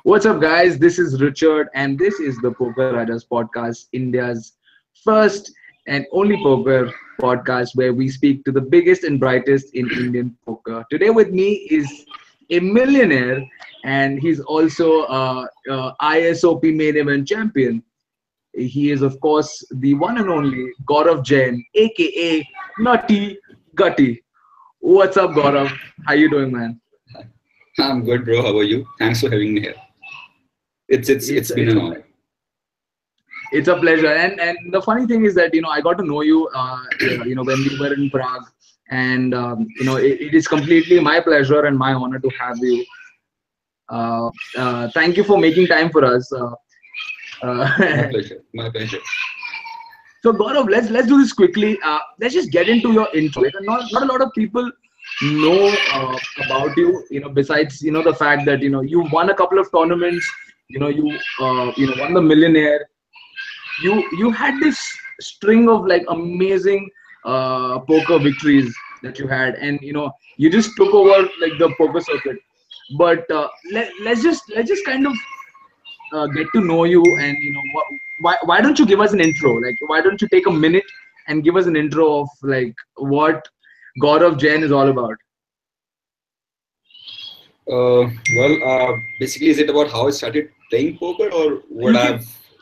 What's up, guys? This is Richard, and this is the Poker Rajas podcast, India's first and only poker podcast where we speak to the biggest and brightest in Indian poker. Today, with me is a millionaire, and he's also ISOP main event champion. He is, of course, the one and only Gaurav Jain, aka Nuttie Guttie. What's up, Gaurav? How you doing, man? I'm good, bro. How are you? Thanks for having me here. It's It's been it's an a honor. It's a pleasure, and the funny thing is that I got to know you, when we were in Prague, and it is completely my pleasure and my honor to have you. Thank you for making time for us. My Uh, pleasure. My pleasure. so Gaurav, let's do this quickly. Let's just get into your intro. Like, not a lot of people know about you. Besides the fact that you won a couple of tournaments. You won the Millionaire. You had this string of like amazing poker victories that you had, and you just took over like the poker circuit. But let's just kind of get to know you, and why don't you give us an intro? Like, why don't you take a minute and give us an intro of like what Gaurav Jain is all about? Basically, is it about how I started playing poker or what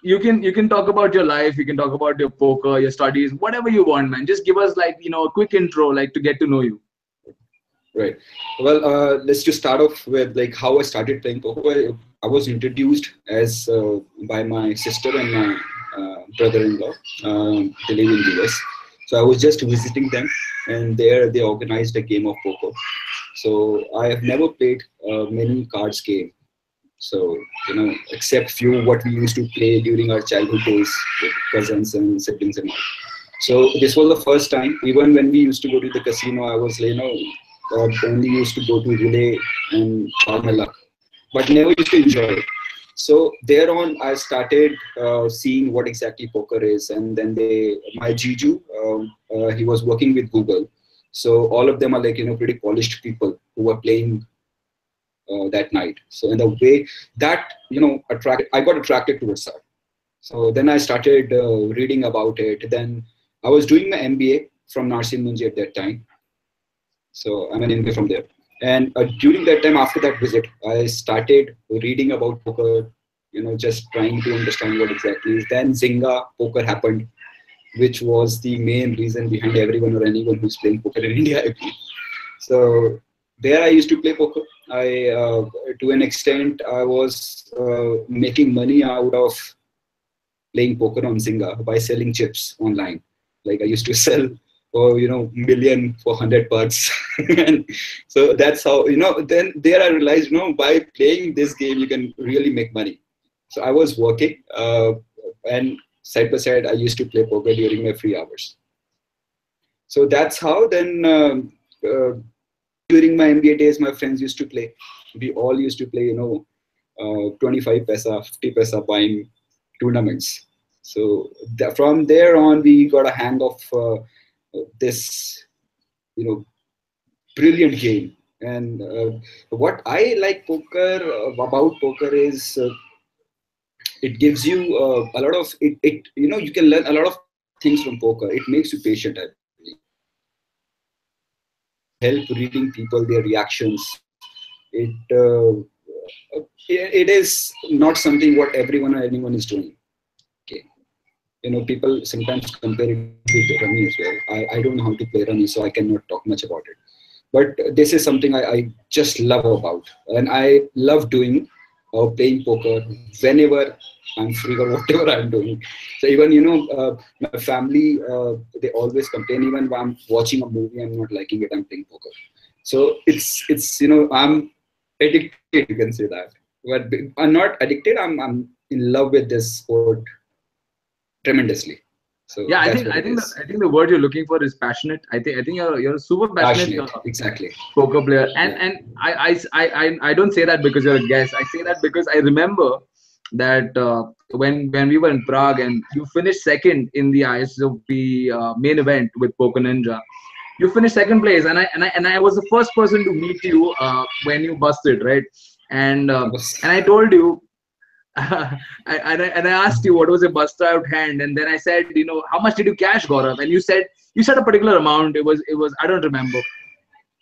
You can I've? you can talk about your life, you can talk about your poker, your studies, whatever you want, man. Just give us like a quick intro, like to get to know you. Right. Let's just start off with like how I started playing poker. Well, I was introduced as by my sister and my brother-in-law. They live in US, so I was just visiting them, and there they organized a game of poker. So I have never played many cards game. So except few what we used to play during our childhood days with cousins and siblings and all. So this was the first time. Even when we used to go to the casino, I was only used to go to relay and try my luck, but never used to enjoy it. So there on, I started seeing what exactly poker is, and then my Jiju, he was working with Google, so all of them are like pretty polished people who were playing that night. So in the way that attracted, I got attracted towards that. So then I started reading about it. Then I was doing my MBA from Narsin Munji at that time. So I'm an MBA from there. And during that time, after that visit, I started reading about poker. Just trying to understand what exactly is. Then Zynga poker happened, which was the main reason behind everyone or anyone who's playing poker in India, I believe. So there I used to play poker. To an extent, I was making money out of playing poker on Zynga by selling chips online. Like I used to sell for million for 100 bucks, and so that's how Then there I realized by playing this game you can really make money. So I was working, and side by side I used to play poker during my free hours. So that's how then. During my MBA days, my friends used to play. We all used to play, 25 paisa, 50 paisa buying tournaments. So from there on, we got a hang of this, you know, brilliant game. And what I like about poker is it gives you a lot of it. You can learn a lot of things from poker. It makes you patient, I believe. Help reading people, their reactions. It it is not something what everyone or anyone is doing. Okay, people sometimes compare it with rummy as well. I don't know how to play rummy, so I cannot talk much about it. But this is something I just love about, and I love doing or playing poker whenever I'm free or whatever I'm doing. So even my family they always complain even when I'm watching a movie I'm not liking it, I'm playing poker. So it's I'm addicted, you can say that. But I'm not addicted. I'm in love with this sport tremendously. So Yeah, I that's think what I it think is. the word you're looking for is passionate. I think you're a super passionate Passionate, exactly. poker player, and Yeah. I don't say that because you're a guest. I say that because I remember that when we were in Prague and you finished second in the ISOP main event with Poker Ninja. You finished second place, and I was the first person to meet you when you busted, right? And I was and I told you, and I asked you what was a bust out hand, and then I said, how much did you cash, Gaurav? And you said a particular amount. It was I don't remember.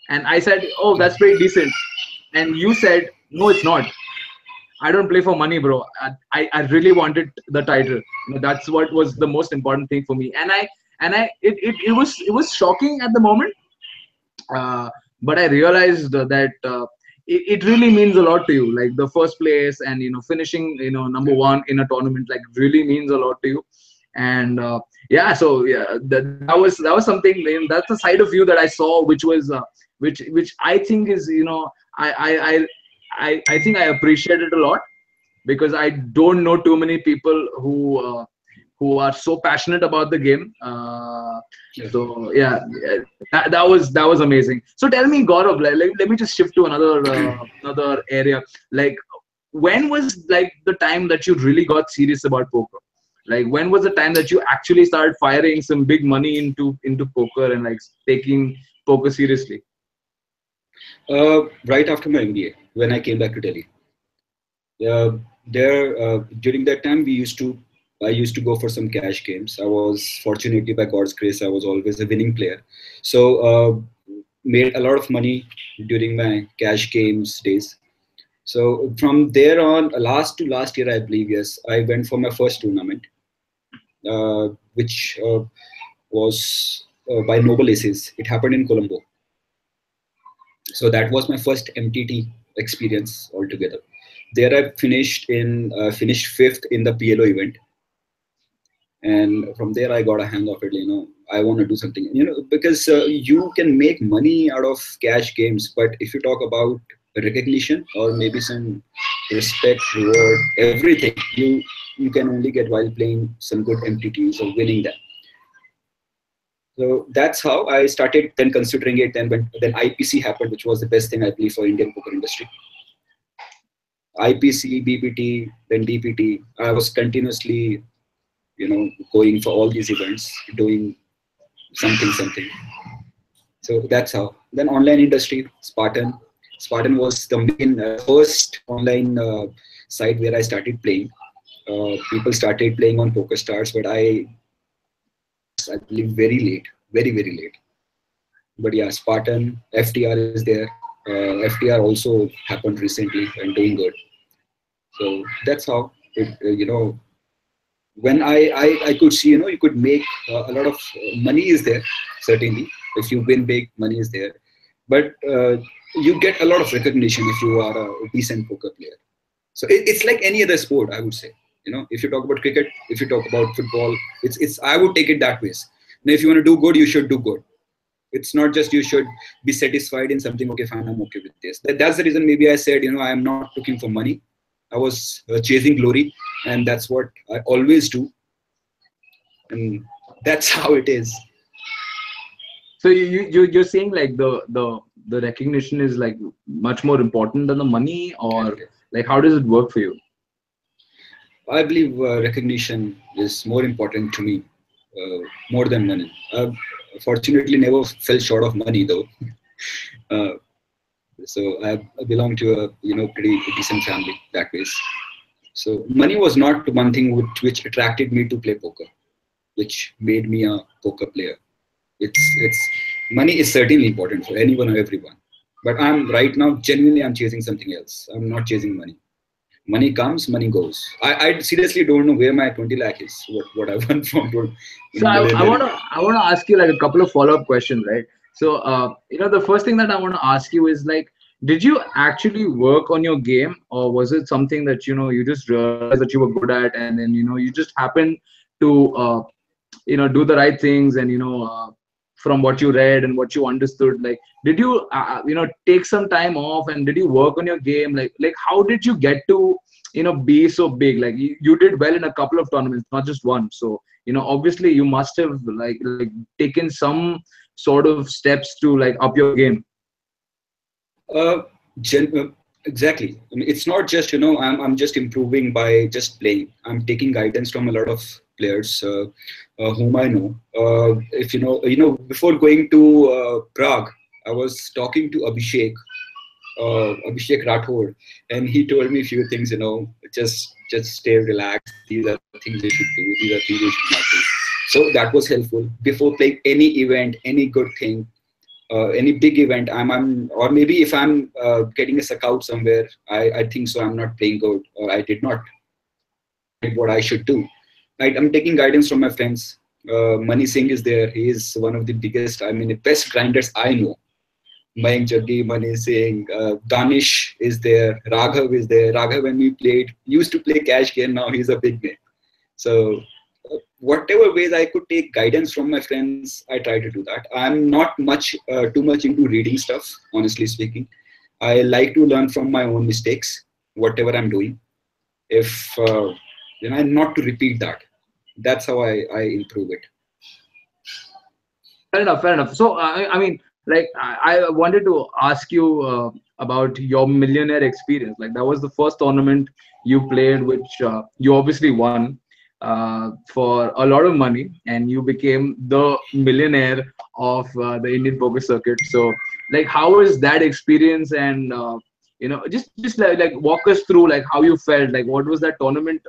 And I said, oh, that's pretty decent. And you said, no, it's not. I don't play for money, bro. I really wanted the title. That's what was the most important thing for me. And it was shocking at the moment, uh, but I realized that it really means a lot to you. Like the first place and finishing number one in a tournament, like really means a lot to you. And yeah, so yeah, that was something. That's a side of you that I saw, which I think is I I I I think I appreciate it a lot, because I don't know too many people who are so passionate about the game. yeah. So yeah, that was amazing. So tell me, Gaurav, let me just shift to another area. Like, when was like the time that you really got serious about poker? Like, when was the time that you actually started firing some big money into poker and like taking poker seriously? Right after my MBA, when I came back to Delhi. There during that time I used to go for some cash games. I was fortunately, by God's grace, I was always a winning player. So made a lot of money during my cash games days. So from there on, last to last year, I believe, yes, I went for my first tournament, which was by Noble Aces. It happened in Colombo. So that was my first MTT experience altogether. There I finished fifth in the PLO event, and from there I got a hang of it. I want to do something. Because you can make money out of cash games, but if you talk about recognition or maybe some respect, reward, everything, you can only get while playing some good MTTs or winning them. So that's how I started then considering it. Then IPC happened, which was the best thing I believe for Indian poker industry. IPC, BPT, then DPT. I was continuously, going for all these events, doing something. So that's how. Then online industry, Spartan. Spartan was the main first online site where I started playing. People started playing on PokerStars, but I believe very late, very very late. But yeah, Spartan, FTR is there. FTR also happened recently and doing good. So that's how it. When I could see, you could make a lot of money is there, certainly. If you win big, money is there. But you get a lot of recognition if you are a decent poker player. So it's like any other sport, I would say. If you talk about cricket, if you talk about football, it's I would take it that way. Now, if you want to do good, you should do good. It's not just you should be satisfied in something. Okay, fine, I'm okay with this. That's the reason maybe I said, I am not looking for money. I was chasing glory, and that's what I always do, and that's how it is. So you're saying like the recognition is like much more important than the money, or like how does it work for you? I believe recognition is more important to me, more than money. Fortunately, never fell short of money though. uh, so I belong to a pretty decent family that way. So money was not one thing which attracted me to play poker, which made me a poker player. It's money is certainly important for anyone or everyone, but I'm right now genuinely I'm chasing something else. I'm not chasing money. Money comes, money goes. I seriously don't know where my 20 lakh is. What I want from So I wanna ask you like a couple of follow-up questions, right? So the first thing that I want to ask you is like, did you actually work on your game, or was it something that you just realized that you were good at, and then you just happened to do the right things, and from what you read and what you understood, like, did you take some time off, and did you work on your game, like how did you get to be so big? Like, you did well in a couple of tournaments, not just one. So obviously you must have like taken some sort of steps to like up your game. uh, exactly. I mean, it's not just I'm just improving by just playing. I'm taking guidance from a lot of players whom I know. If before going to Prague, I was talking to Abhishek, Abhishek Rathod, and he told me a few things. Just stay relaxed. These are things you should do. These are things you should not do. So that was helpful. Before playing any event, any good thing, any big event, or maybe if I'm getting a suck out somewhere, I think so I'm not playing good, or I did not did what I should do. Right, I'm taking guidance from my friends. Mani Singh is there. He is one of the biggest, the best grinders I know. Mayank Jaggi, Mani Singh, Danish is there. Raghav is there. Raghav, when we used to play cash game. Now he's a big name. So whatever ways I could take guidance from my friends, I try to do that. I'm not too much into reading stuff, honestly speaking. I like to learn from my own mistakes, whatever I'm doing. If not to repeat that. That's how I improve it. Fair enough. Fair enough. So I wanted to ask you about your Millionaire experience. Like that was the first tournament you played, which you obviously won for a lot of money, and you became the millionaire of the Indian poker circuit. So, like, how was that experience? And just like walk us through like how you felt. Like, what was that tournament?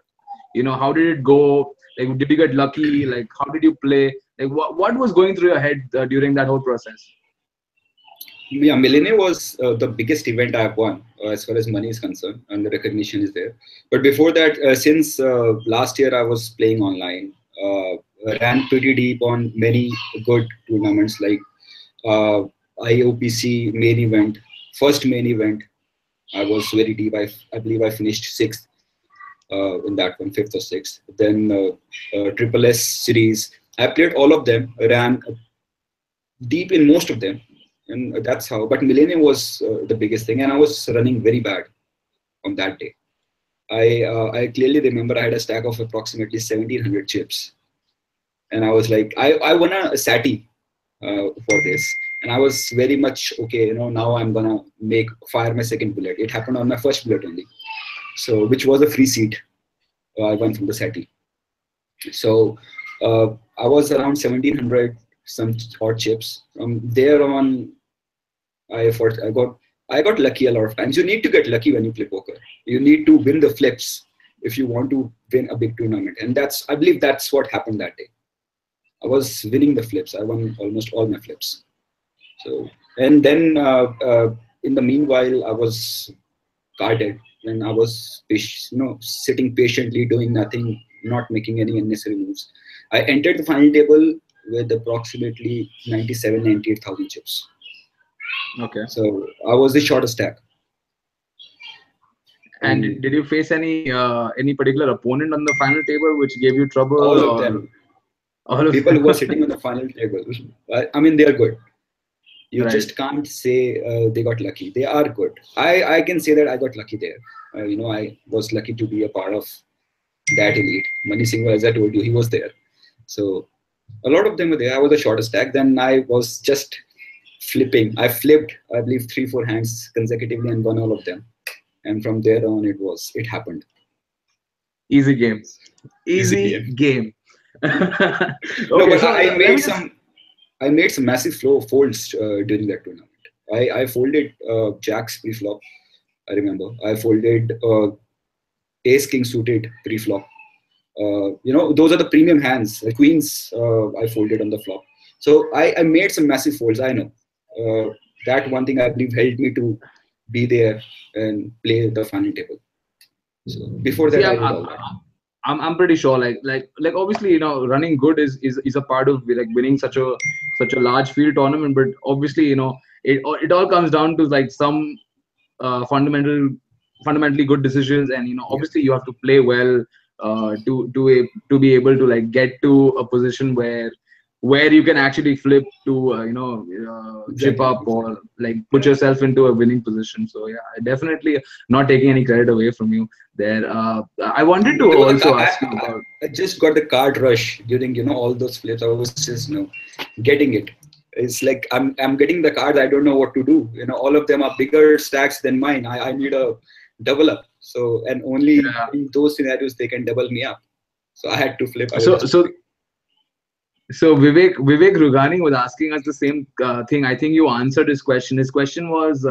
How did it go? Like, did you get lucky? Like, how did you play? Like, what was going through your head during that whole process? Yeah, Millionaire was the biggest event I've won as far as money is concerned, and the recognition is there. But before that, since last year I was playing online, ran pretty deep on many good tournaments like IOPC main event, first main event. I was very deep. I believe I finished sixth in that one, fifth or sixth. Then Triple S series. I played all of them, ran deep in most of them. And that's how. But Millennium was the biggest thing, and I was running very bad on that day. I clearly remember I had a stack of approximately 1,700 chips, and I was like, I won a sati for this, and I was very much okay. Now I'm gonna fire my second bullet. It happened on my first bullet only, so which was a free seat. I won from the sati. So I was around 1,700 some odd chips. From there on, I got lucky a lot of times. You need to get lucky when you play poker. You need to win the flips if you want to win a big tournament, and I believe that's what happened that day. I was winning the flips. I won almost all my flips. So, and then in the meanwhile, I was guarded, and I was sitting patiently, doing nothing, not making any unnecessary moves. I entered the final table with approximately 98,000 chips. Okay. So I was the shortest stack. And did you face any particular opponent on the final table which gave you trouble? All of them. All of people who were sitting on the final table. They are good. You just can't say they got lucky. They are good. I can say that I got lucky there. I was lucky to be a part of that elite. Mani Singh, as I told you, he was there. So a lot of them were there. I was the shortest stack. Then I was just flipping. I flipped, I believe, 3-4 hands consecutively and won all of them. And from there on, it happened. Easy game. Easy game. Okay, no, but so I made some massive flow of folds during that tournament. I folded jacks pre-flop. I remember. I folded ace king suited pre-flop. Those are the premium hands. The queens I folded on the flop. So I made some massive folds. I know that one thing I believe helped me to be there and play the final table. So before that, I did all that. I'm pretty sure like obviously running good is a part of like winning such a large field tournament, but obviously it all comes down to like some fundamentally good decisions, and obviously you have to play well to be able to like get to a position where you can actually flip to chip up or like put yourself into a winning position. So yeah, I definitely not taking any credit away from you there. I wanted to also ask you about. I just got the card rush during all those flips. I was just getting it. It's like I'm getting the cards. I don't know what to do. All of them are bigger stacks than mine. I need a double up. So and only in those scenarios they can double me up. So I had to flip. So Vivek Rugani was asking us the same thing. I think you answered his question. His question was,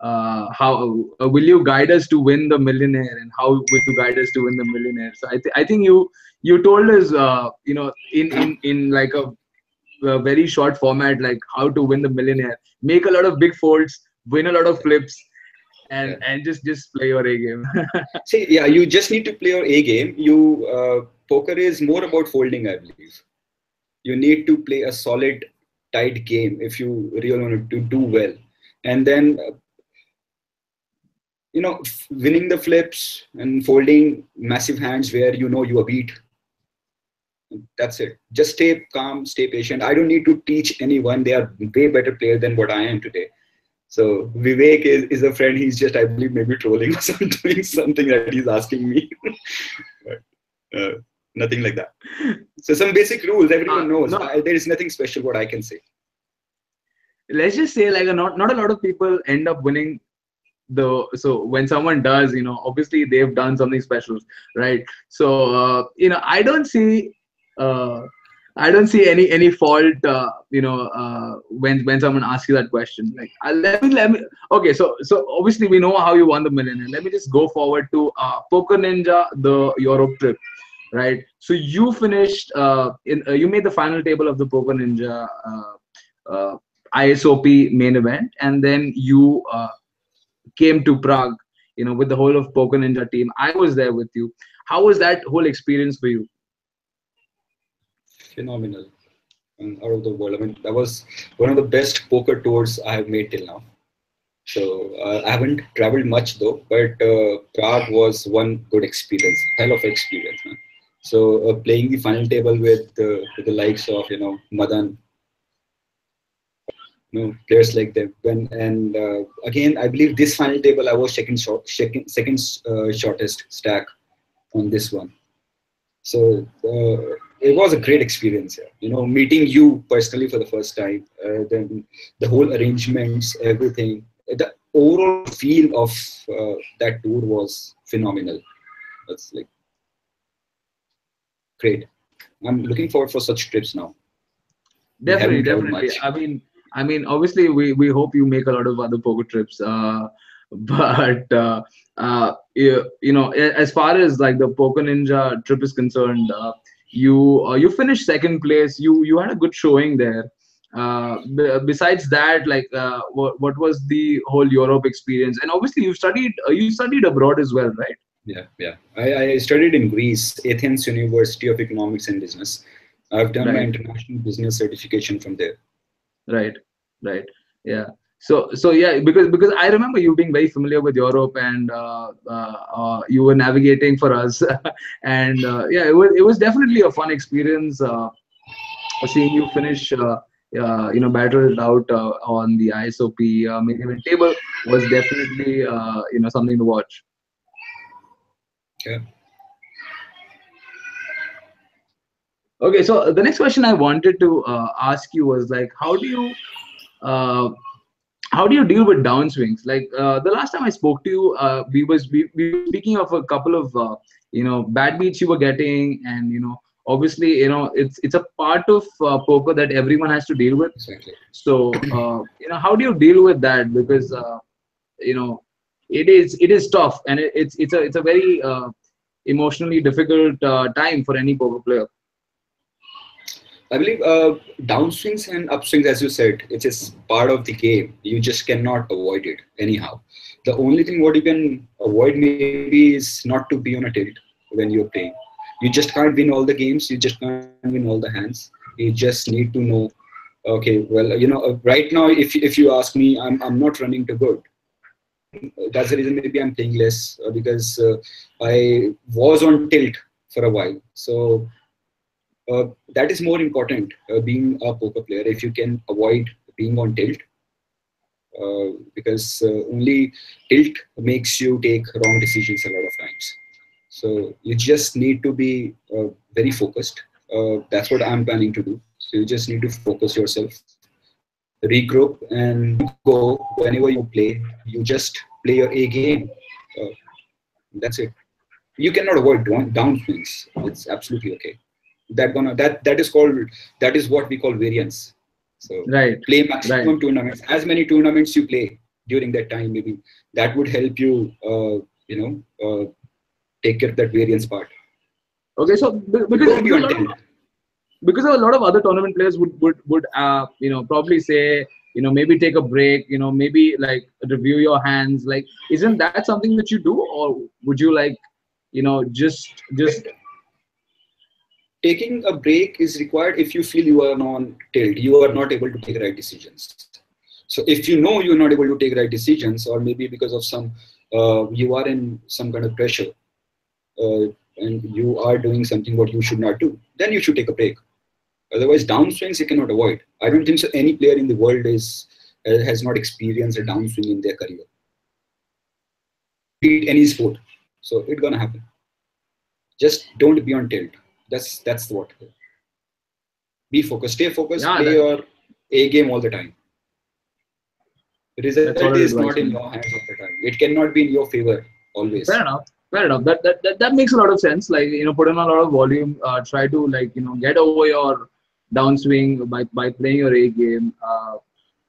how will you guide us to win the Millionaire, and how will you guide us to win the Millionaire? So I think you told us in like a very short format, like how to win the Millionaire, make a lot of big folds, win a lot of flips, Yeah. and just play your A game. See, yeah, you just need to play your A game. Poker is more about folding, I believe. You need to play a solid, tight game if you really want to do well, and then winning the flips and folding massive hands where you are beat. That's it. Just stay calm, stay patient. I don't need to teach anyone. They are way better player than what I am today. So Vivek is a friend. He's just, I believe, maybe trolling or something, doing something that he's asking me. But, nothing like that. So some basic rules everyone knows. No, There is nothing special what I can say. let's just say like not a lot of people end up winning so when someone does, obviously they've done something special, right? So uh, I don't see any fault, when someone asks you that question. Like, let me. Okay, so obviously we know how you won the Millionaire. Let me just go forward to Poker Ninja, the Europe trip, right? So you finished you made the final table of the Poker Ninja ISOP main event, and then you came to Prague, with the whole of Poker Ninja team. I was there with you. How was that whole experience for you? Phenomenal. And out of the world. I mean, that was one of the best poker tours I have made till now. So I haven't traveled much though, but Prague was one good experience, hell of an experience, man. So playing the final table with the likes of Madan, players like them. And again, I believe this final table I was second shortest stack on this one. So it was a great experience. Meeting you personally for the first time, then the whole arrangements, everything. The overall feel of that tour was phenomenal. That's like great. I'm looking forward for such trips now. We haven't traveled Definitely. much. Obviously, we hope you make a lot of other poker trips. But as far as like the Poker Ninja trip is concerned, you finished second place. You had a good showing there. Besides that, like what was the whole Europe experience? And obviously, you studied abroad as well, right? Yeah. I studied in Greece, Athens University of Economics and Business. I've done my Right. international business certification from there. Right, right, yeah. So yeah, because I remember you being very familiar with Europe, and you were navigating for us, and yeah, it was definitely a fun experience, seeing you finish, battle it out on the ISOP main event table was definitely something to watch. Yeah. Okay, so the next question I wanted to ask you was like, uh, how do you deal with downswings? Like the last time I spoke to you, we were speaking of a couple of bad beats you were getting, and obviously it's a part of poker that everyone has to deal with. Exactly. So how do you deal with that? Because you know it is tough, and it's a very emotionally difficult time for any poker player. I believe downswings and upswings, as you said, it is part of the game. You just cannot avoid it anyhow. The only thing what you can avoid maybe is not to be on a tilt when you're playing. You just can't win all the games. You just can't win all the hands. You just need to know. Okay, well, right now, if you ask me, I'm not running too good. That's the reason maybe I'm playing less because I was on tilt for a while. So that is more important, being a poker player, if you can avoid being on tilt, because only tilt makes you take wrong decisions a lot of times. So you just need to be very focused. That's what I'm planning to do. So you just need to focus yourself, regroup, and go whenever you play. You just play your A game. Uh, that's it. You cannot avoid downswings. It's absolutely okay. That is what we call variance. So Right, play right. maximum tournaments, as many tournaments you play. during that time, maybe that would help you, take care of that variance part. Okay, so Don't be on tilt. Because a lot of other tournament players would probably say, maybe take a break, maybe like review your hands. Like, isn't that something that you do, or would you like, just Taking a break is required if you feel you are on tilt, you are not able to take right decisions. So if you know you're not able to take right decisions, or maybe because of some, you are in some kind of pressure, and you are doing something what you should not do, then you should take a break. Otherwise, downswings you cannot avoid. I don't think so any player in the world has not experienced a downswing in their career. Beat any sport. So it's gonna happen. Just don't be on tilt. That's what. Be focused. Stay focused. Play your A game all the time. The result is not in your hands all the time. It cannot be in your favor always. Fair enough. That makes a lot of sense. Like, put in a lot of volume. Try to, like, get over your downswing by playing your A game.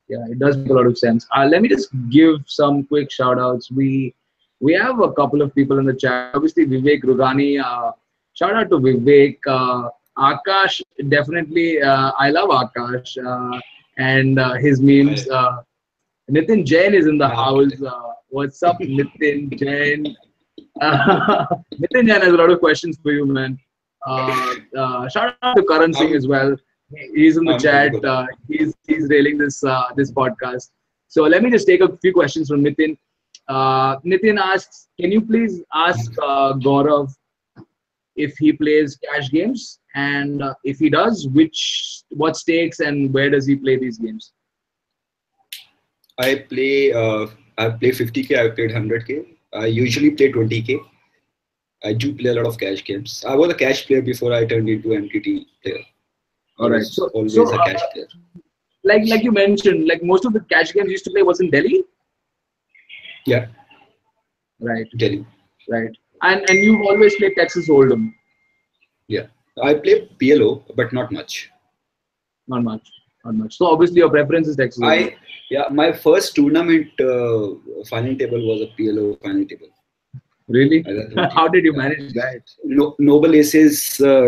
Yeah, it does make a lot of sense. Let me just give some quick shout outs. We have a couple of people in the chat. Obviously, Vivek Rugani. Shout out to Vivek. Akash, definitely. I love Akash and his memes. Nitin Jain is in the house. What's up, Nitin Jain? Nitin Jain has a lot of questions for you, man. Shout out to Karan Singh as well. He's in the chat. He's railing this podcast. So let me just take a few questions from Nitin. Nitin asks, can you please ask Gaurav if he plays cash games, and if he does, what stakes and where does he play these games? I play 50K. I played 100K. I usually play 20K. I do play a lot of cash games. I was a cash player before I turned into MTT player. All right. So always a cash player. Like you mentioned, like most of the cash games you used to play was in Delhi. Yeah. Right. Delhi. Right. And you've always played Texas Hold'em. Yeah. I play PLO, but not much. Not much. So obviously your preference is Texas Hold'em. My first tournament final table was a PLO final table. Really? How did you manage that? Noble Aces, they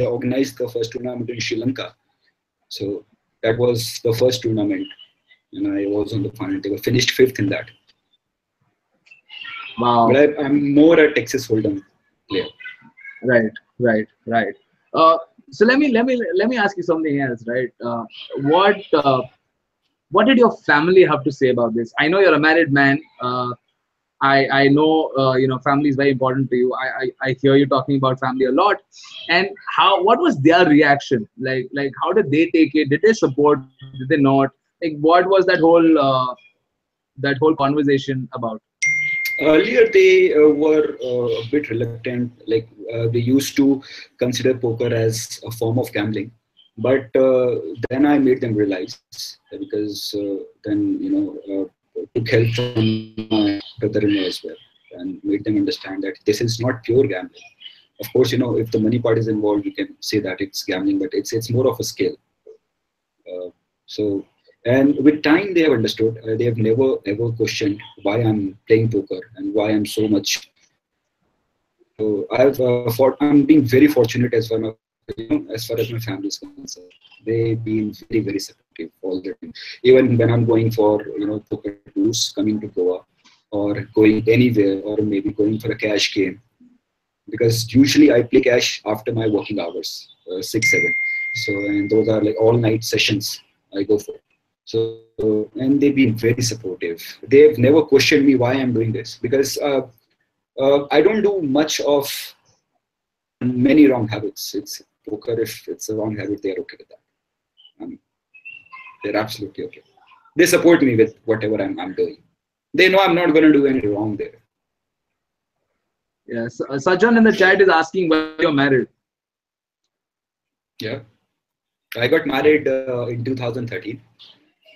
organized the first tournament in Sri Lanka. So that was the first tournament, and I was on the final table. Finished 5th in that. Wow. But I'm more a Texas Hold'em player. Right. So let me ask you something else, right? What did your family have to say about this? I know you're a married man. I know family is very important to you. I hear you talking about family a lot. And what was their reaction? Like how did they take it? Did they support? Did they not? Like, what was that whole conversation about? Earlier, they were a bit reluctant. Like they used to consider poker as a form of gambling, but then I made them realize, because then took help from my brother-in-law as well, and made them understand that this is not pure gambling. Of course, if the money part is involved, you can say that it's gambling, but it's more of a skill. And with time, they have understood. They have never ever questioned why I'm playing poker and why I'm so much. So I'm being very fortunate as far as my family is concerned. They've been very, very supportive all the time. Even when I'm going for poker tours, coming to Goa, or going anywhere, or maybe going for a cash game, because usually I play cash after my working hours, 6-7. So, and those are like all night sessions I go for. So, and they've been very supportive. They've never questioned me why I'm doing this, because I don't do much of many wrong habits. It's poker. If it's a wrong habit, they're okay with that. They're absolutely okay. They support me with whatever I'm doing. They know I'm not going to do any wrong there. Yes. Sajjan in the chat is asking why you're married. Yeah. I got married in 2013.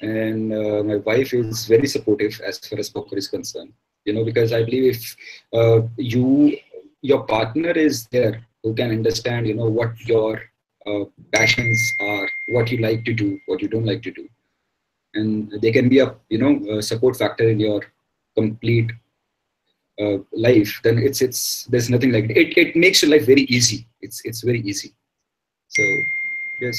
And my wife is very supportive as far as poker is concerned. Because I believe if your partner is there who can understand, what your passions are, what you like to do, what you don't like to do, and they can be a support factor in your complete life, then it's there's nothing like it. It makes your life very easy. It's very easy. So yes.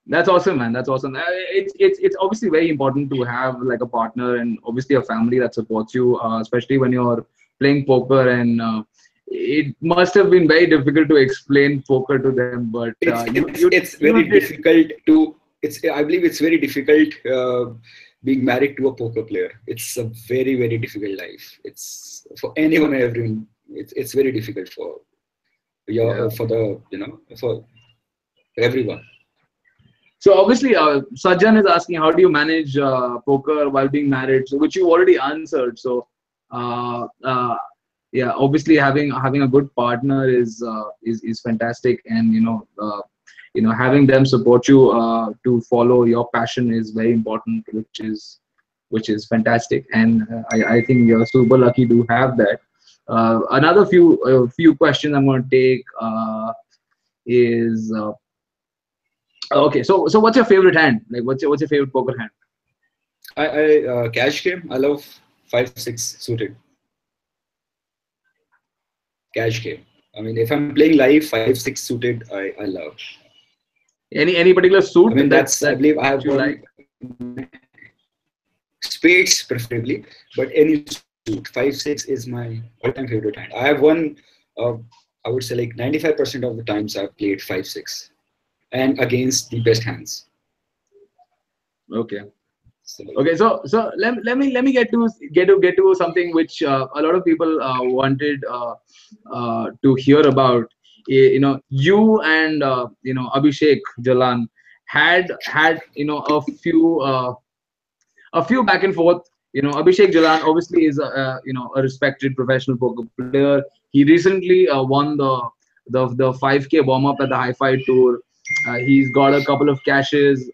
That's awesome, man. That's awesome. It's obviously very important to have like a partner and obviously a family that supports you, especially when you're playing poker. And it must have been very difficult to explain poker to them. But it's very difficult to. I believe it's very difficult being married to a poker player. It's a very difficult life. It's for anyone and everyone. It's very difficult for for the for everyone. So obviously, Sajjan is asking, how do you manage poker while being married? So which you already answered. So yeah, obviously having a good partner is fantastic, and having them support you to follow your passion is very important, which is fantastic. And I think you're super lucky to have that. Another few questions I'm going to take is. Okay, so what's your favorite hand? Like, what's your favorite poker hand? I cash game. I love 5-6 suited. Cash game. I mean, if I'm playing live, 5-6 suited, I love. Any particular suit? I mean, I believe I have one. Spades preferably, but any suit. 5-6 is my all-time favorite hand. I have one. I would say like 95% of the times I've played 5-6. And against the best hands. Okay. Okay. So let me get to something which a lot of people wanted to hear about. You and Abhishek Jalan had a few back and forth. Abhishek Jalan obviously is a respected professional poker player. He recently won the 5K warm up at the Hi-Fi Tour. He's got a couple of caches.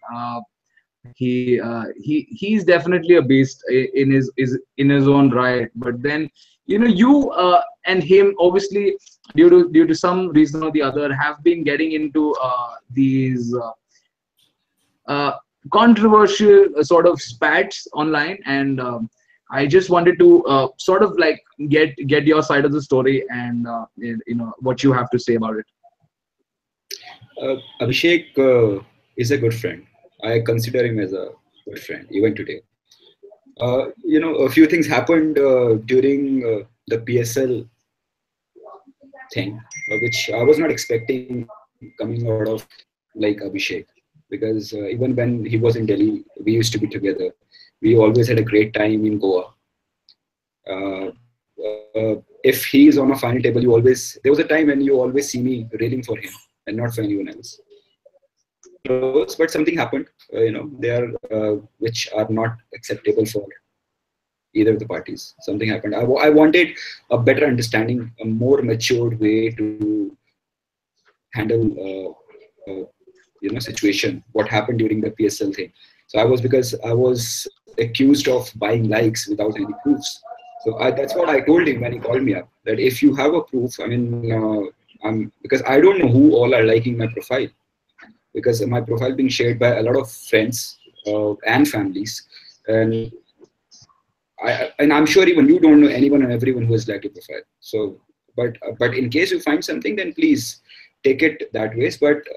He's definitely a beast in his own right. But then you and him obviously due to some reason or the other have been getting into these controversial sort of spats online, and I just wanted to sort of like get your side of the story and what you have to say about it. Abhishek is a good friend. I consider him as a good friend even today. A few things happened during the PSL thing, which I was not expecting coming out of like Abhishek, because even when he was in Delhi, we used to be together. We always had a great time in Goa. If he is on a final table, there was a time when you always see me railing for him and not for anyone else. But something happened, there which are not acceptable for either of the parties. Something happened. I wanted a better understanding, a more matured way to handle situation. What happened during the PSL thing? So because I was accused of buying likes without any proofs. So that's what I told him when he called me up. That if you have a proof, I mean, because I don't know who all are liking my profile, because my profile being shared by a lot of friends and families, and I'm sure even you don't know anyone and everyone who has liked your profile. So, but in case you find something, then please take it that way. But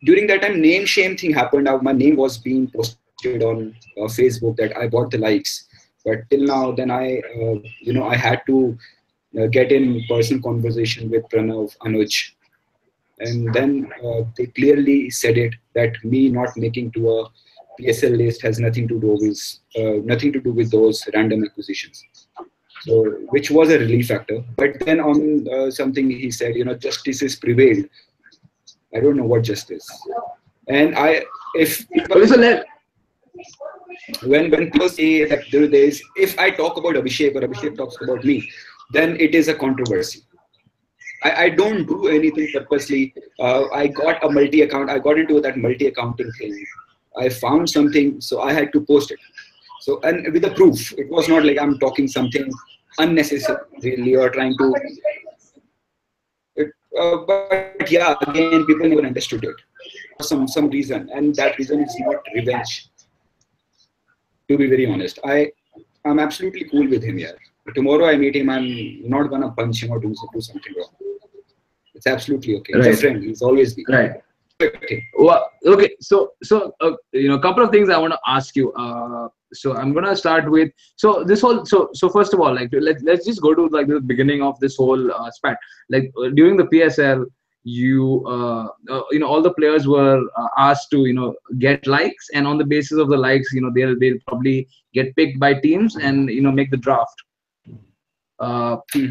during that time, name shame thing happened. My name was being posted on Facebook that I bought the likes, but till now, then I had to get in personal conversation with Pranav, Anuj, and then they clearly said it that me not making to a PSL list has nothing to do with those random acquisitions. So, which was a relief factor. But then on something he said, justice is prevailed. I don't know what justice. And if people, when people say that there is, if I talk about Abhishek or Abhishek talks about me, then it is a controversy. I don't do anything purposely. I got a multi-account. I got into that multi-accounting thing. I found something, so I had to post it. So, and with the proof, it was not like I'm talking something unnecessarily or trying to. But yeah, again, people never understood it. some reason, and that reason is not revenge. To be very honest, I'm absolutely cool with him here. Tomorrow I meet him, I'm not gonna punch him or do something wrong. It's absolutely okay. He's a friend. He's always been. Right. Okay. Well, okay. So a couple of things I want to ask you. So I'm gonna start with this whole first of all, like let's just go to like the beginning of this whole spat. Like during the PSL, all the players were asked to get likes, and on the basis of the likes, they'll probably get picked by teams and make the draft.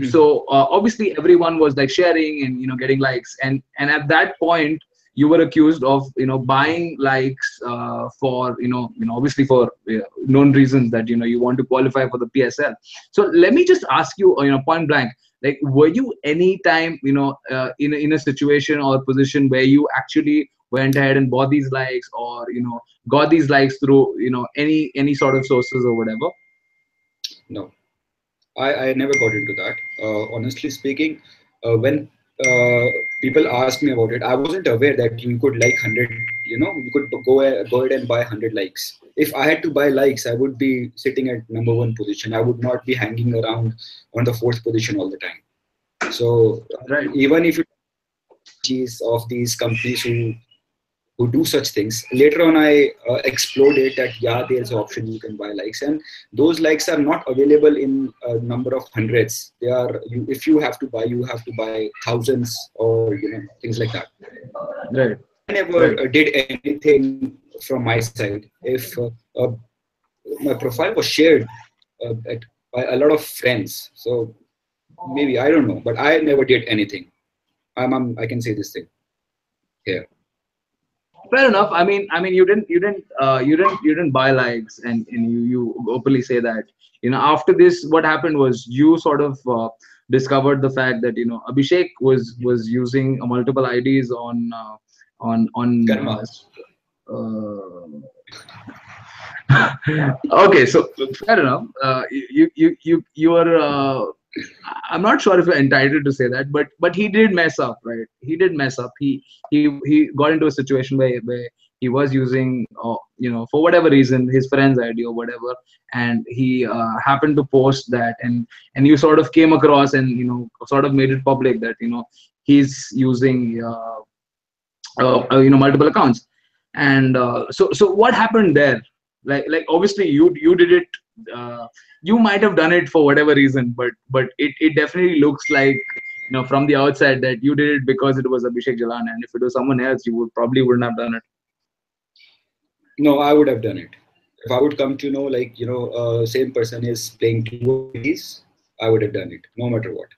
So obviously everyone was like sharing and getting likes, and at that point you were accused of buying likes for obviously for known reasons that you want to qualify for the PSL. So let me just ask you point blank, like were you any time in a situation or position where you actually went ahead and bought these likes, or got these likes through any sort of sources or whatever? No, I never got into that. Honestly speaking, when people asked me about it, I wasn't aware that you could like 100, you could go ahead and buy 100 likes. If I had to buy likes, I would be sitting at #1 position. I would not be hanging around on the 4th position all the time. So even if you of these companies who do such things, later on I explored it that there's an option you can buy likes, and those likes are not available in a number of hundreds. They are if you have to buy thousands or things like that. Right. I never did anything from my side. If my profile was shared by a lot of friends, so maybe, I don't know, but I never did anything. I can say this thing here. Fair enough. I mean, you didn't buy likes, and you openly say that. After this, what happened was you sort of discovered the fact that Abhishek was using multiple IDs on. Okay, so fair enough. You were. I'm not sure if you're entitled to say that, but he did mess up, right? He did mess up. He got into a situation where he was using, for whatever reason, his friend's ID or whatever, and he happened to post that, and you sort of came across and sort of made it public that he's using multiple accounts, and so what happened there? Like obviously you did it. You might have done it for whatever reason, but it definitely looks like from the outside that you did it because it was Abhishek Jalan, and if it was someone else, you wouldn't have done it. No, I would have done it. If I would come to know, like same person is playing 2 IDs, I would have done it, no matter what.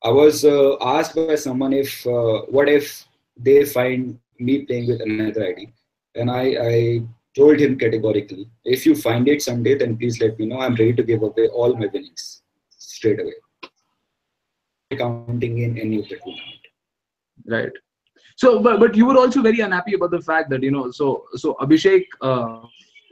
I was asked by someone if what if they find me playing with another ID, and I told him categorically, if you find it someday, then please let me know. I'm ready to give away all my winnings straight away, counting in any of the tournament. Right. So, but you were also very unhappy about the fact that so Abhishek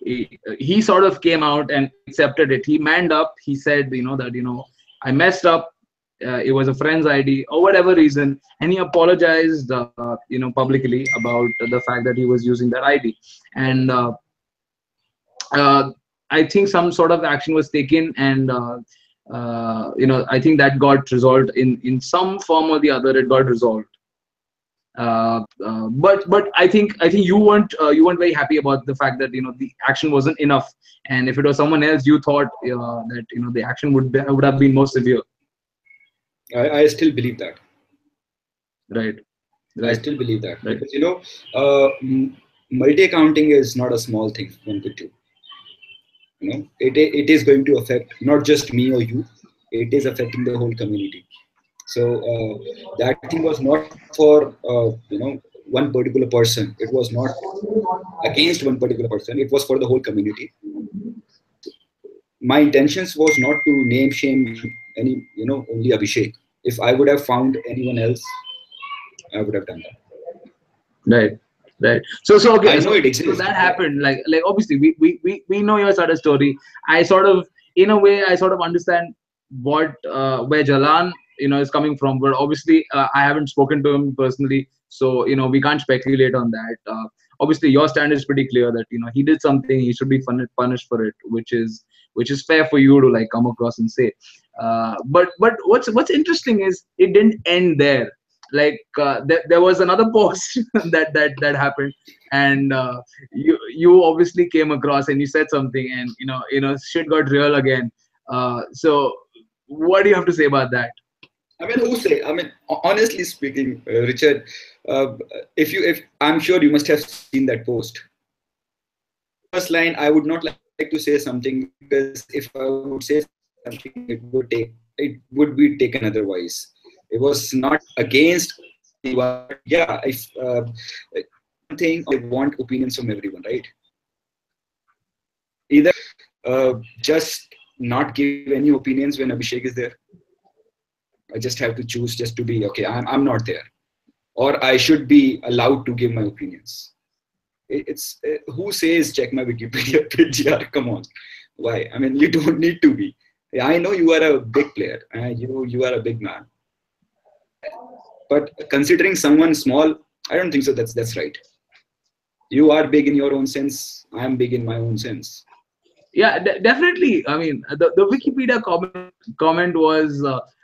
he sort of came out and accepted it. He manned up. He said that I messed up. It was a friend's ID or whatever reason, and he apologized publicly about the fact that he was using that ID, and I think some sort of action was taken, and I think that got resolved in some form or the other. It got resolved, but I think you weren't very happy about the fact that the action wasn't enough, and if it was someone else, you thought that the action would have been more severe. I still believe that. Right. I still believe that, because multi-accounting is not a small thing one could do. It is going to affect not just me or you. It is affecting the whole community. So that thing was not for one particular person. It was not against one particular person. It was for the whole community. My intentions was not to name shame any only Abhishek. If I would have found anyone else, I would have done that. Right. So okay. I know it exists. So that happened. Like obviously we know your side of story. I sort of, in a way, I sort of understand what where Jalan is coming from, but obviously I haven't spoken to him personally, So we can't speculate on that. Obviously, your stand is pretty clear that he did something, he should be punished for it, which is fair for you to like come across and say. But what's interesting is it didn't end there. Like there was another post that happened, and you obviously came across and you said something, and shit got real again. So what do you have to say about that? I mean, who say? I mean, honestly speaking, Richard, if I'm sure you must have seen that post. First line, I would not like to say something, because if I would say something, it would be taken otherwise. It was not against anyone, but yeah, if thing I want opinions from everyone, right? Either just not give any opinions when Abhishek is there. I just have to choose just to be okay. I'm not there, or I should be allowed to give my opinions. It's who says check my Wikipedia page? Yeah, come on, why? I mean, you don't need to be. I know you are a big player. You are a big man, but considering someone small, I don't think so. That's right. You are big in your own sense. I am big in my own sense. Yeah, definitely. I mean, the Wikipedia comment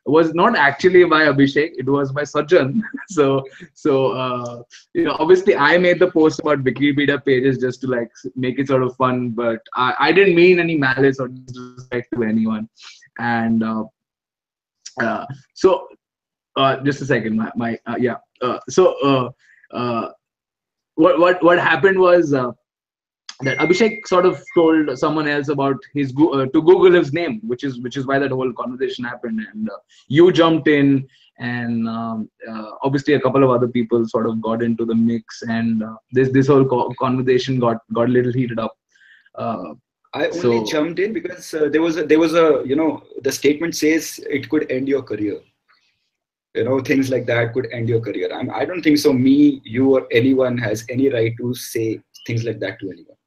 was not actually by Abhishek. It was by Sajjan. So obviously I made the post about Wikipedia pages just to like make it sort of fun, but I didn't mean any malice or disrespect to anyone. And so just a second, my yeah. What happened was. That Abhishek sort of told someone else about his to Google his name, which is why that whole conversation happened, and you jumped in, and obviously a couple of other people sort of got into the mix, and this whole conversation got a little heated up. I only jumped in because there was a the statement says it could end your career. Things like that could end your career. I don't think so. Me, you, or anyone has any right to say things like that to anyone.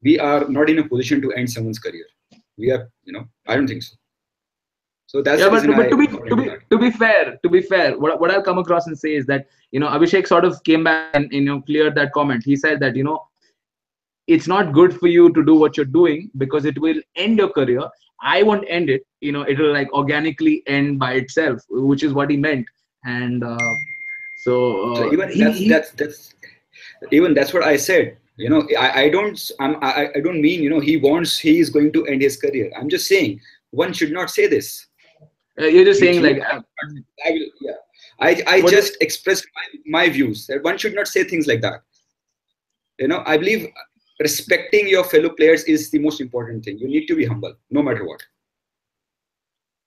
We are not in a position to end someone's career. We are, I don't think so. So that's yeah, the reason but to be fair, what I'll come across and say is that Abhishek sort of came back and cleared that comment. He said that it's not good for you to do what you're doing because it will end your career. I won't end it. It'll like organically end by itself, which is what he meant. And so even that's what I said. I don't mean he is going to end his career. I'm just saying one should not say this. You're just saying like I just expressed my views that one should not say things like that. I believe respecting your fellow players is the most important thing. You need to be humble no matter what.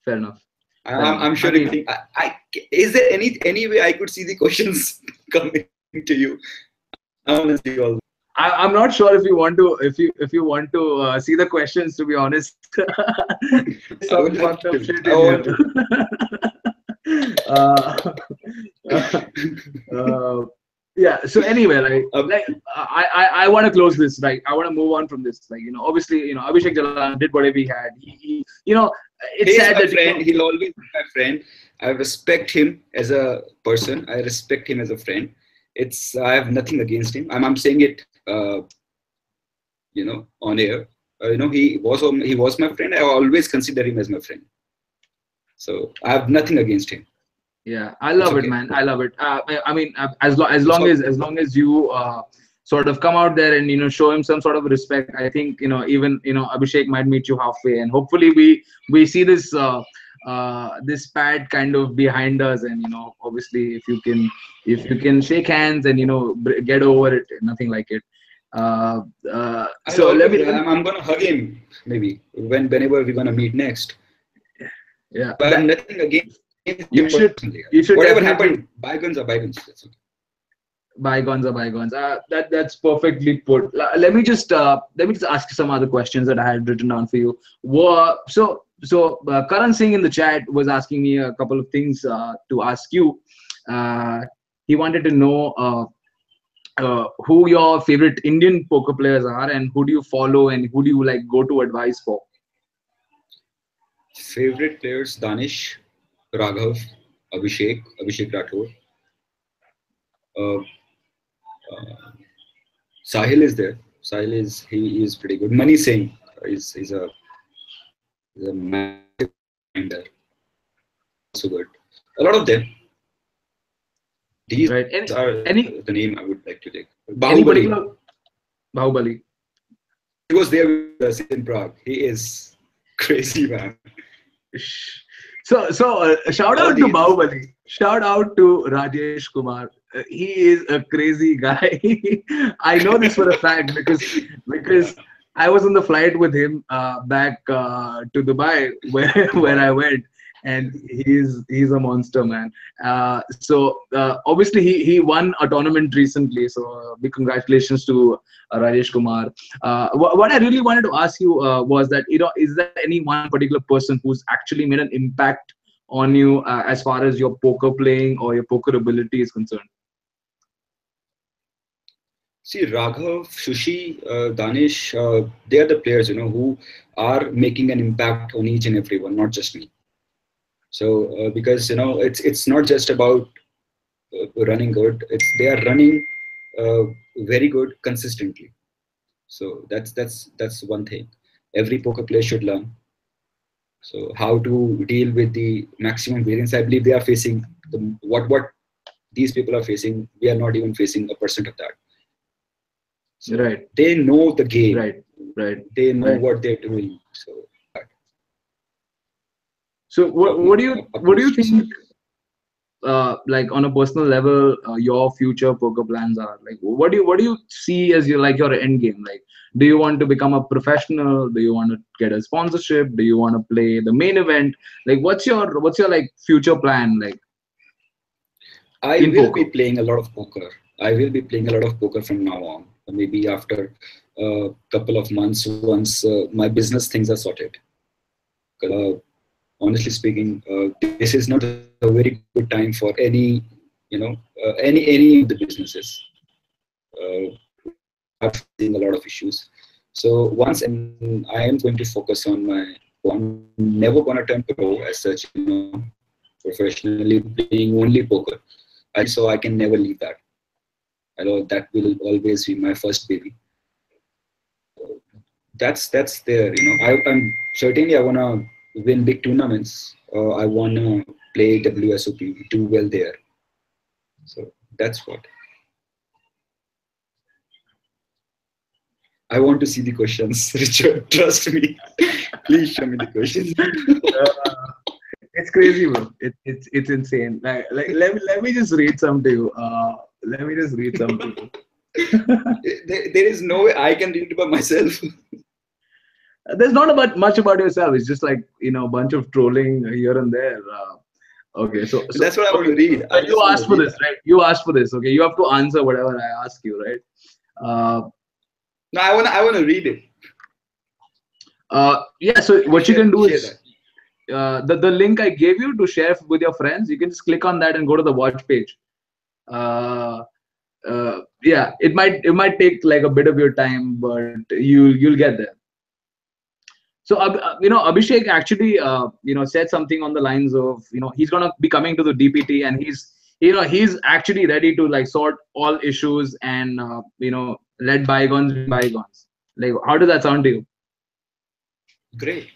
Fair enough. I'm sure you think. Is there any way I could see the questions coming to you? I'm not sure if you want to see the questions. To be honest, some fucked up shit in here. Yeah. So anyway, I want to close this. Right. I want to move on from this. Like obviously, Abhishek Jalan did whatever he had. It's sad that friend. He'll always be my friend. I respect him as a person. I respect him as a friend. I have nothing against him. I'm saying it, on air. He was my friend. I always consider him as my friend. So I have nothing against him. Yeah, I love it, man. I love it. I mean, as long as you sort of come out there and show him some sort of respect, I think even Abhishek might meet you halfway, and hopefully we see this this pad kind of behind us, and obviously if you can shake hands and get over it, nothing like it. I'm gonna hug him maybe whenever we're gonna meet next. Yeah, but I have nothing against. You should whatever happened, bygones are bygones. That's okay. Bygones are bygones. That's perfectly put. Let me just ask some other questions that I had written down for you. So Karan Singh in the chat was asking me a couple of things to ask you. He wanted to know who your favorite Indian poker players are, and who do you follow, and who do you like go to advice for? Favorite players: Danish, Raghav, Abhishek Rathore. Uh, uh, Sahil is there. Sahil is pretty good. Money Singh is a massive finder. Also good. A lot of them. These Right. are Any the name I would like to take. any Bahubali. particular Bahubali? He was there with us in Prague. He is crazy, man. So shout All out to these. Bahubali. Shout out to Rajesh Kumar. He is a crazy guy. I know this for a fact because I was on the flight with him back to Dubai where I went, and he's a monster, man. So obviously he won a tournament recently. So big congratulations to Rajesh Kumar. What I really wanted to ask you was that, is there any one particular person who's actually made an impact on you as far as your poker playing or your poker ability is concerned? See, Raghav, Shushi, Danish, they are the players, who are making an impact on each and every one, not just me. So because it's not just about running good; they are running uh, very good consistently. So that's one thing. Every poker player should learn. So how to deal with the maximum variance? I believe they are facing what these people are facing. We are not even facing 1% of that. So Right. they know the game. Right. They know Right. what they're doing. So what do you think? Like on a personal level, your future poker plans are like, what do you see as your end game? Like, do you want to become a professional? Do you want to get a sponsorship? Do you want to play the main event? Like, what's your like future plan like I in will poker? be playing a lot of poker. I will be playing a lot of poker from now on. Maybe after a couple of months, once my business things are sorted. Uh, Honestly speaking, this is not a very good time for any of the businesses. Are facing a lot of issues. So once I am going to focus on my. I'm never gonna turn pro as such. Professionally playing only poker. So I can never leave that. I know that will always be my first baby. That's there. I'm certainly I wanna win big tournaments. I wanna play WSOP, do well there. So that's what. I want to see the questions, Richard. Trust me. Please show me the questions. It's crazy, bro. It's insane. Like let me just read some to you. Let me just read some to you. There is no way I can read it by myself. There's not about much about yourself. It's just like a bunch of trolling here and there. Okay, so That's what I want to read. You asked for this, right? You asked for this. Okay, you have to answer whatever I ask you, right? No, I wanna read it. Yeah. So what you can do is the link I gave you to share with your friends. You can just click on that and go to the watch page. Yeah, it might take like a bit of your time, but you'll get there. So Abhishek actually said something on the lines of he's gonna be coming to the DPT, and he's actually ready to like sort all issues and let bygones be bygones. Like, how does that sound to you? Great.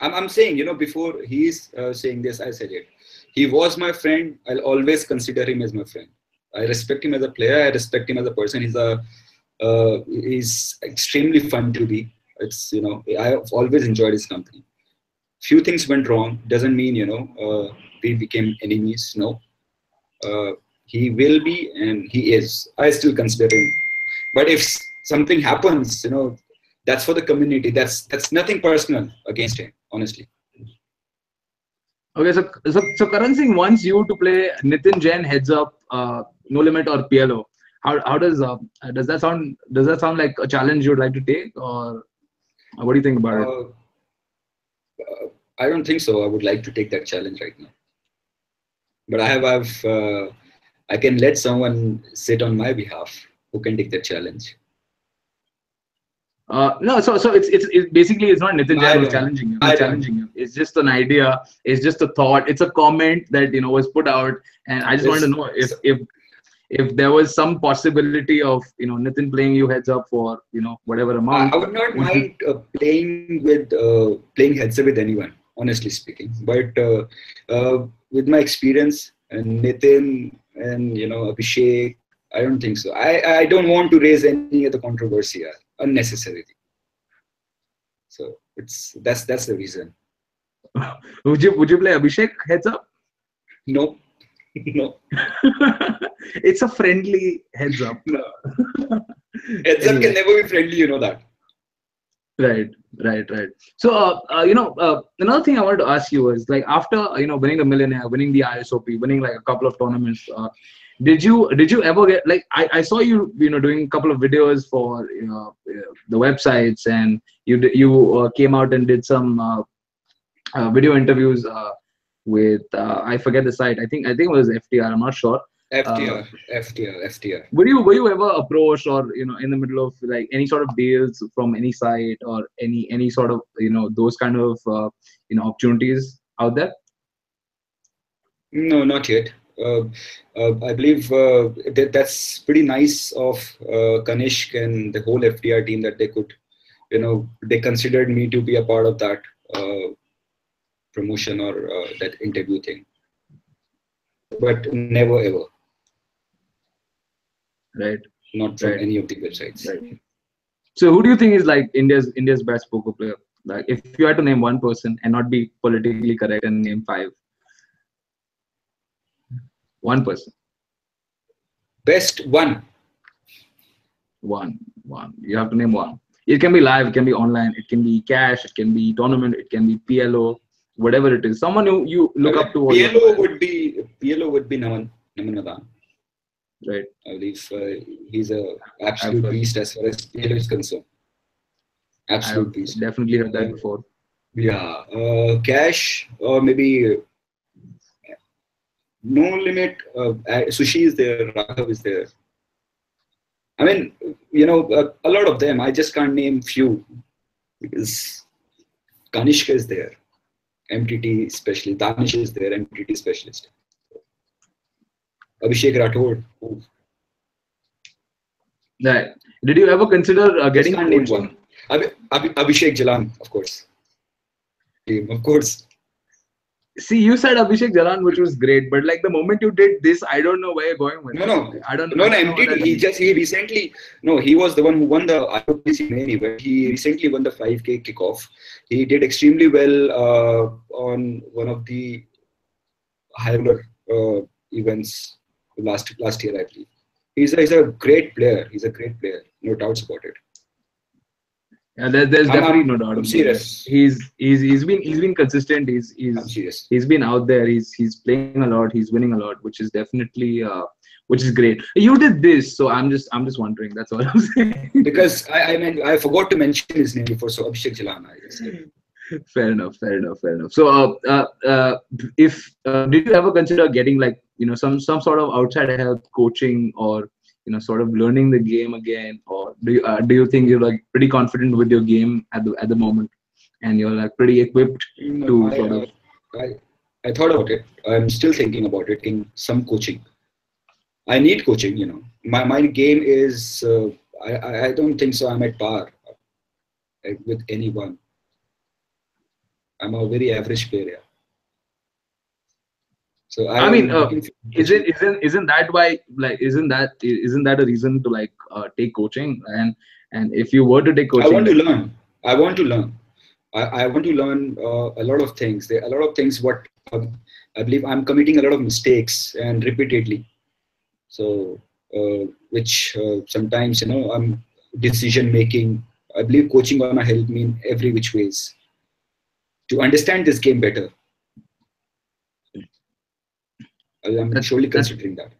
I'm saying, before he's saying this, I said it. He was my friend. I'll always consider him as my friend. I respect him as a player. I respect him as a person. He's extremely fun to be. I've always enjoyed his company. Few things went wrong. Doesn't mean, we became enemies. No. He will be and he is. I still consider him. But if something happens, that's for the community. That's nothing personal against him, honestly. Okay, so Karan Singh wants you to play Nitin Jain heads up, no limit or PLO. How does that sound like a challenge you'd like to take, or what do you think about it? I don't think so. I would like to take that challenge right now. But I can let someone sit on my behalf who can take that challenge. No, so it's basically it's not Nitin Jain who's challenging you. Challenging you. It's just an idea. It's just a thought. It's a comment that was put out, and I just want to know if there was some possibility of Nitin playing you heads up for whatever amount, I would not would you? mind playing heads up with anyone, honestly speaking. But with my experience and Nitin and Abhishek, I don't think so. I don't want to raise any other controversy unnecessarily. So that's the reason. Would you play Abhishek heads up? No, no, It's a friendly heads up. no. Heads up can Anyway. never be friendly. You know that. Right, right. So, another thing I wanted to ask you was like after winning the Millionaire, winning the ISOP, winning like a couple of tournaments. Did you ever get like I saw you doing a couple of videos for the websites, and you came out and did some video interviews with I forget the site. I think it was FTR. I'm not sure. Uh, FTR. were you ever approached or in the middle of like any sort of deals from any site or any sort of those kind of opportunities out there? No, not yet. I believe that's pretty nice of Kanishk and the whole FTR team that they could, they considered me to be a part of that promotion or that interview thing. But never ever, Right, not from right, any of the websites. right. So who do you think is like India's best poker player? Like if you had to name one person and not be politically correct and name five, one person, Best one. one. You have to name one. It can be live, it can be online, it can be cash, it can be tournament, it can be PLO, whatever it is. Someone you look up to. Or you PLO would be Naman Nadan. Right. I believe he's a absolute beast as far as PLO is concerned. Absolute I've beast. definitely heard that before. Yeah, cash or maybe no limit. Sushi is there, Raghav is there. I mean, a lot of them. I just can't name few because Kanishka is there, MTT specialist. Danish is there, MTT specialist. Abhishek Rathod. Right. Did you ever consider Just getting can't name coaching? one. Abhishek Jalan, of course. Of course. See, you said Abhishek Jalan, which was great, but like the moment you did this, I don't know where you're going with No. it. I don't No, know what that MTT. means. He recently, no, he was the one who won the IOPC main event. He recently won the 5K kickoff. He did extremely well on one of the high roller events last year, I believe. He's a great player. He's a great player. No doubts about it. Yeah, there's definitely no doubt I'm about it. serious. He's been consistent. I'm serious. He's been out there. He's playing a lot. He's winning a lot, which is definitely which is great. You did this, so I'm just wondering. That's all I'm saying. Because I forgot to mention his name before. So Abhishek Jalana. Fair enough. So if did you ever consider getting like some sort of outside help, coaching, or sort of learning the game again, or do you think you're like pretty confident with your game at the moment, and you're like pretty equipped to sort of? I thought about it. I'm still thinking about it. In some coaching, I need coaching. My game is. I don't think so. I'm at par with anyone. I'm a very average player. So I mean, isn't that why like isn't that a reason to like take coaching, and if you were to take coaching, I want to learn. I want to learn a lot of things. There are a lot of things what I believe I'm committing a lot of mistakes and repeatedly. So which sometimes I'm decision making. I believe coaching gonna help me in every which ways to understand this game better. I'm surely considering that.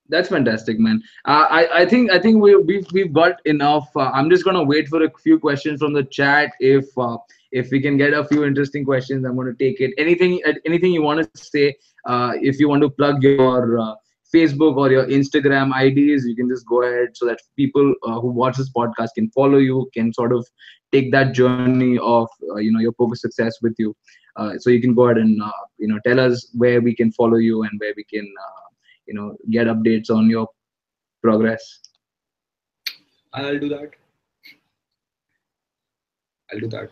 That's fantastic, man. I think we've got enough. I'm just gonna wait for a few questions from the chat. If we can get a few interesting questions, I'm gonna take it. Anything you want to say? If you want to plug your Facebook or your Instagram IDs, you can just go ahead so that people who watch this podcast can follow you, can sort of take that journey of your poker success with you. So you can go ahead and tell us where we can follow you and where we can get updates on your progress? I'll do that. I'll do that.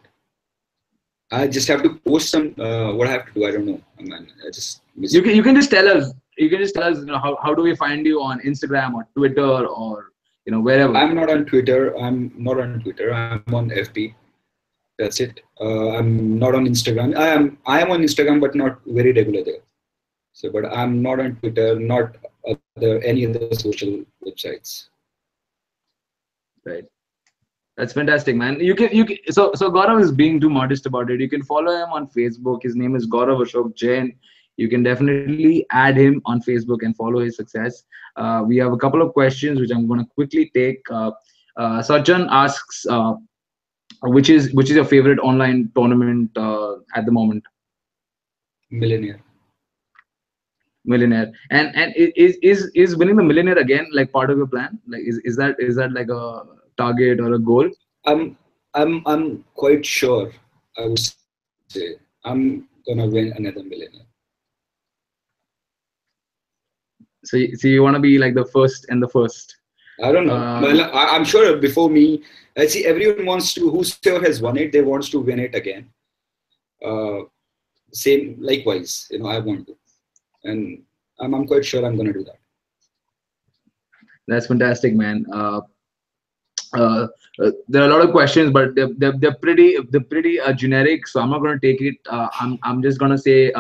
I just have to post some. What I have to do, I don't know. Man, I just You can just tell us. You can just tell us. How do we find you on Instagram or Twitter or wherever? I'm not on Twitter. I'm on FB. That's it. I'm not on Instagram. I am on Instagram, but not very regular there. So, but I'm not on Twitter. Not any other social websites. Right. That's fantastic, man. You can so Gaurav is being too modest about it. You can follow him on Facebook. His name is Gaurav Ashok Jain. You can definitely add him on Facebook and follow his success. We have a couple of questions which I'm going to quickly take. Sajjan asks, which is your favorite online tournament at the moment? Millionaire. Millionaire. And is winning the Millionaire again like part of your plan? Like is that like a target or a goal? I'm quite sure. I would say I'm gonna win another Millionaire. So you want to be like the first and the first. I don't know. Well, I'm sure before me, I see everyone wants to. Whosoever has won it, they wants to win it again. Same, likewise. I want to, and I'm quite sure I'm gonna do that. That's fantastic, man. There are a lot of questions, but they're pretty generic. So I'm not gonna take it. I'm just gonna say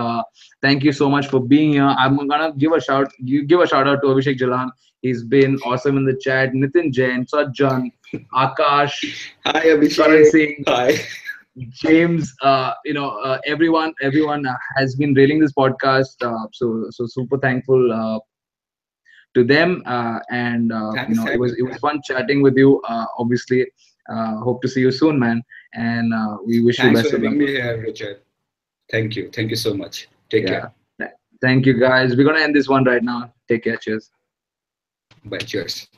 thank you so much for being here. I'm gonna give a shout out to Abhishek Jalan. He's been awesome in the chat. Nitin Jain, Sajjan, Akash, Hi Abhishek. Karan Singh, Hi. James. Everyone has been railing this podcast. So super thankful to them, and it was fun chatting with you. Obviously, hope to see you soon, man, and we wish you Thanks best for of luck. having me here, Richard. Thank you so much. Take care. Thank you, guys. We're gonna end this one right now. Take care. Cheers. Bye. Cheers.